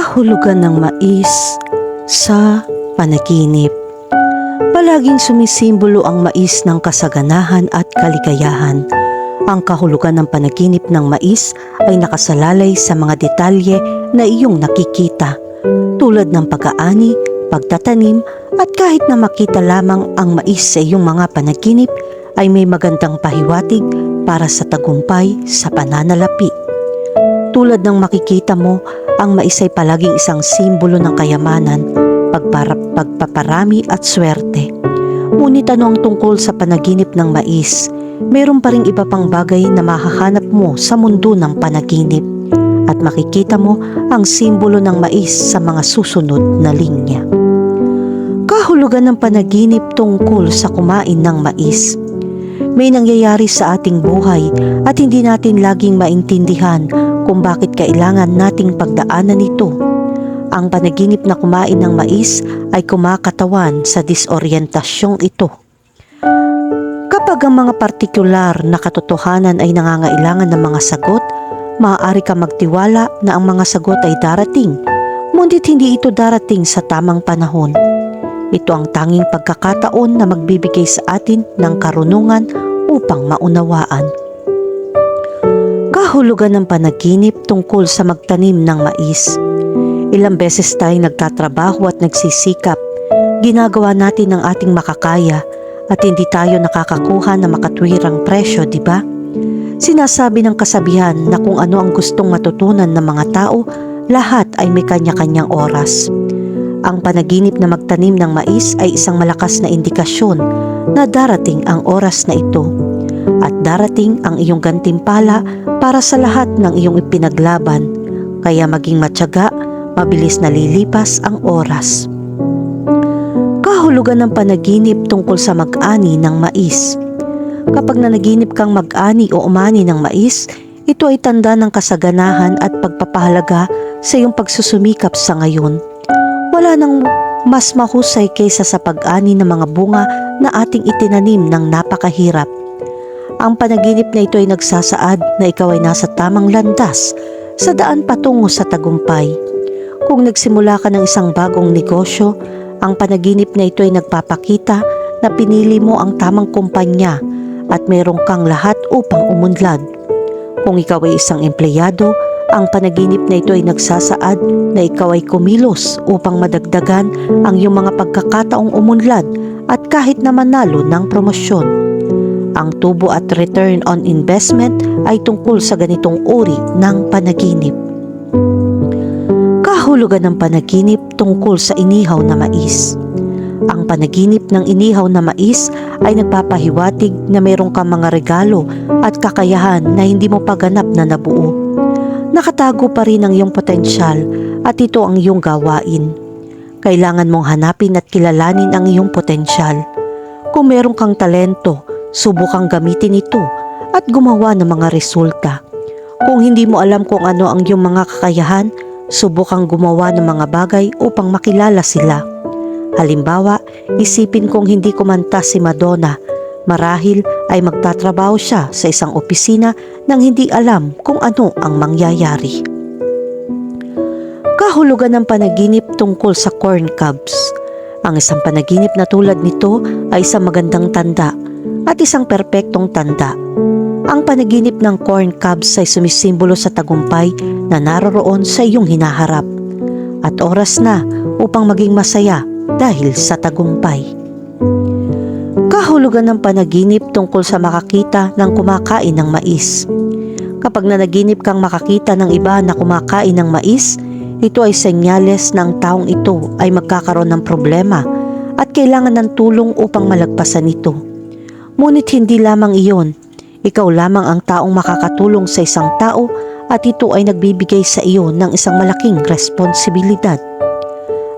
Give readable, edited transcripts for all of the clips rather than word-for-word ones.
Kahulugan ng mais sa panaginip. Palaging sumisimbolo ang mais ng kasaganahan at kaligayahan. Ang kahulugan ng panaginip ng mais ay nakasalalay sa mga detalye na iyong nakikita, tulad ng pag-aani, pagtatanim, at kahit na makita lamang ang mais sa iyong mga panaginip ay may magandang pahiwatig para sa tagumpay sa pananalapi. Tulad ng makikita mo, ang mais ay palaging isang simbolo ng kayamanan, pagpaparami at swerte. Ngunit ano ang tungkol sa panaginip ng mais? Meron pa ring iba pang bagay na mahahanap mo sa mundo ng panaginip at makikita mo ang simbolo ng mais sa mga susunod na linya. Kahulugan ng panaginip tungkol sa kumain ng mais. May nangyayari sa ating buhay at hindi natin laging maintindihan kung bakit kailangan nating pagdaanan ito. Ang panaginip na kumain ng mais ay kumakatawan sa disoryentasyon ito. Kapag ang mga partikular na katotohanan ay nangangailangan ng mga sagot, maaari ka magtiwala na ang mga sagot ay darating, ngunit hindi ito darating sa tamang panahon. Ito ang tanging pagkakataon na magbibigay sa atin ng karunungan upang maunawaan. Kahulugan ng panaginip tungkol sa magtanim ng mais. Ilang beses tayong nagtatrabaho at nagsisikap. Ginagawa natin ang ating makakaya at hindi tayo nakakakuha ng makatwirang presyo, di ba? Sinasabi ng kasabihan na kung ano ang gustong matutunan ng mga tao, lahat ay may kanya-kanyang oras. Ang panaginip na magtanim ng mais ay isang malakas na indikasyon na darating ang oras na ito at darating ang iyong gantimpala para sa lahat ng iyong ipinaglaban. Kaya maging matyaga, mabilis na lilipas ang oras. Kahulugan ng panaginip tungkol sa mag-ani ng mais. Kapag nanaginip kang mag-ani o umani ng mais, ito ay tanda ng kasaganahan at pagpapahalaga sa iyong pagsusumikap sa ngayon. Wala nang mas mahusay kaysa sa pag-ani ng mga bunga na ating itinanim ng napakahirap. Ang panaginip na ito ay nagsasaad na ikaw ay nasa tamang landas sa daan patungo sa tagumpay. Kung nagsimula ka ng isang bagong negosyo, ang panaginip na ito ay nagpapakita na pinili mo ang tamang kumpanya at mayroong kang lahat upang umunlad. Kung ikaw ay isang empleyado, ang panaginip na ito ay nagsasaad na ikaw ay kumilos upang madagdagan ang iyong mga pagkakataong umunlad at kahit na manalo ng promosyon. Ang tubo at return on investment ay tungkol sa ganitong uri ng panaginip. Kahulugan ng panaginip tungkol sa inihaw na mais. Ang panaginip ng inihaw na mais ay nagpapahiwatig na mayroong kang mga regalo at kakayahan na hindi mo pa ganap na nabuo. Nakatago pa rin ang iyong potensyal at ito ang iyong gawain. Kailangan mong hanapin at kilalanin ang iyong potensyal. Kung meron kang talento, subukang gamitin ito at gumawa ng mga resulta. Kung hindi mo alam kung ano ang iyong mga kakayahan, subukang gumawa ng mga bagay upang makilala sila. Halimbawa, isipin kong hindi kumanta si Madonna. Marahil ay magtatrabaho siya sa isang opisina nang hindi alam kung ano ang mangyayari. Kahulugan ng panaginip tungkol sa corn cobs. Ang isang panaginip na tulad nito ay isang magandang tanda at isang perpektong tanda. Ang panaginip ng corn cobs ay sumisimbolo sa tagumpay na naroroon sa iyong hinaharap at oras na upang maging masaya dahil sa tagumpay. Kahulugan ng panaginip tungkol sa makakita ng kumakain ng mais. Kapag nanaginip kang makakita ng iba na kumakain ng mais, ito ay senyales na ang taong ito ay magkakaroon ng problema at kailangan ng tulong upang malagpasan ito. Ngunit hindi lamang iyon, ikaw lamang ang taong makakatulong sa isang tao at ito ay nagbibigay sa iyo ng isang malaking responsibilidad.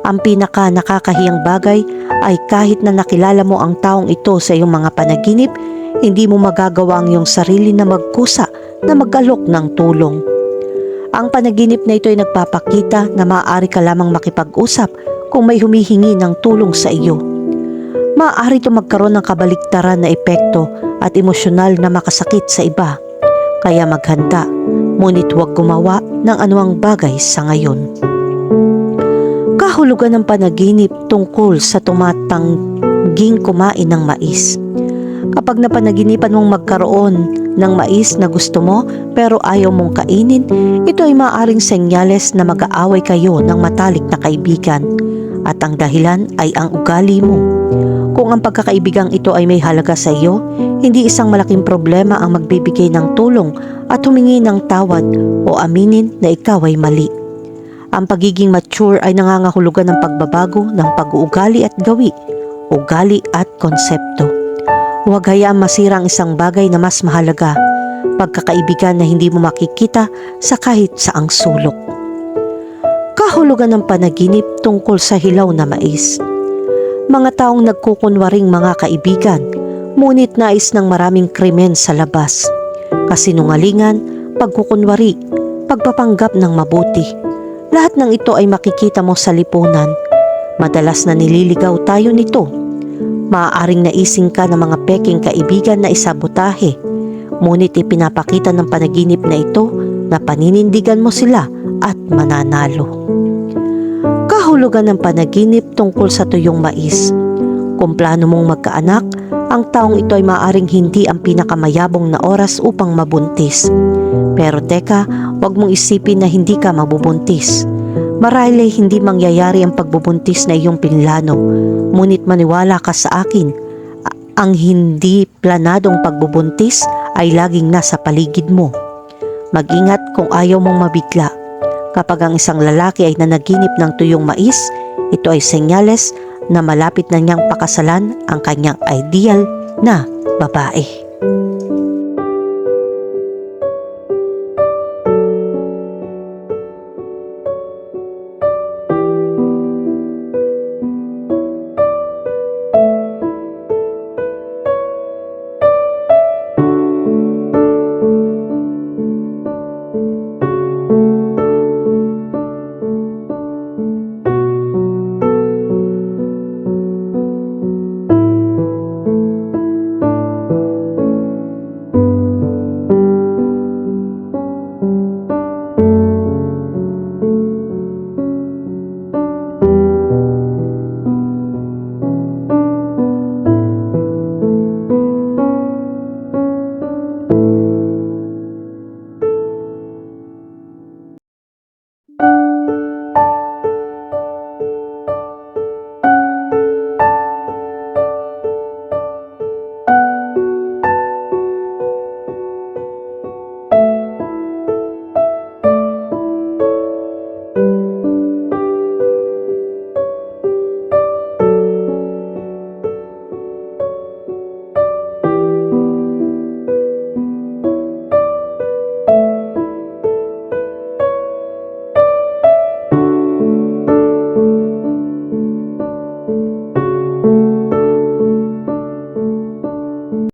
Ang pinaka nakakahiyang bagay ay kahit na nakilala mo ang taong ito sa iyong mga panaginip, hindi mo magagawa ang iyong sarili na magkusa na mag-alok ng tulong. Ang panaginip na ito ay nagpapakita na maaari ka lamang makipag-usap kung may humihingi ng tulong sa iyo. Maaari ito magkaroon ng kabaligtaran na epekto at emosyonal na makasakit sa iba. Kaya maghanda, ngunit huwag gumawa ng anuang bagay sa ngayon. Kahulugan ng panaginip tungkol sa tumatangging kumain ng mais. Kapag napanaginipan mong magkaroon ng mais na gusto mo pero ayaw mong kainin, ito ay maaaring senyales na mag-aaway kayo ng matalik na kaibigan at ang dahilan ay ang ugali mo. Kung ang pagkakaibigang ito ay may halaga sa iyo, hindi isang malaking problema ang magbibigay ng tulong at humingi ng tawad o aminin na ikaw ay mali. Ang pagiging mature ay nangangahulugan ng pagbabago ng pag-uugali at gawi, ugali at konsepto. Huwag hayaang masira ang isang bagay na mas mahalaga, pagkakaibigan na hindi mo makikita sa kahit saang sulok. Kahulugan ng panaginip tungkol sa hilaw na mais. Mga taong nagkukunwaring mga kaibigan, ngunit nais ng maraming krimen sa labas. Kasinungalingan, pagkukunwari, pagpapanggap ng mabuti. Lahat ng ito ay makikita mo sa lipunan. Madalas na nililigaw tayo nito. Maaaring naising ka ng mga peking kaibigan na isabotahe, ngunit ipinapakita ng panaginip na ito na paninindigan mo sila at mananalo. Kahulugan ng panaginip tungkol sa tuyong mais. Kung plano mong magkaanak, ang taong ito ay maaaring hindi ang pinakamayabong na oras upang mabuntis. Pero teka, huwag mong isipin na hindi ka mabubuntis. Marahil ay hindi mangyayari ang pagbubuntis na iyong pinlano, ngunit maniwala ka sa akin, ang hindi planadong pagbubuntis ay laging nasa paligid mo. Mag-ingat kung ayaw mong mabigla. Kapag ang isang lalaki ay nanaginip ng tuyong mais, ito ay senyales na malapit na niyang pakasalan ang kanyang ideal na babae.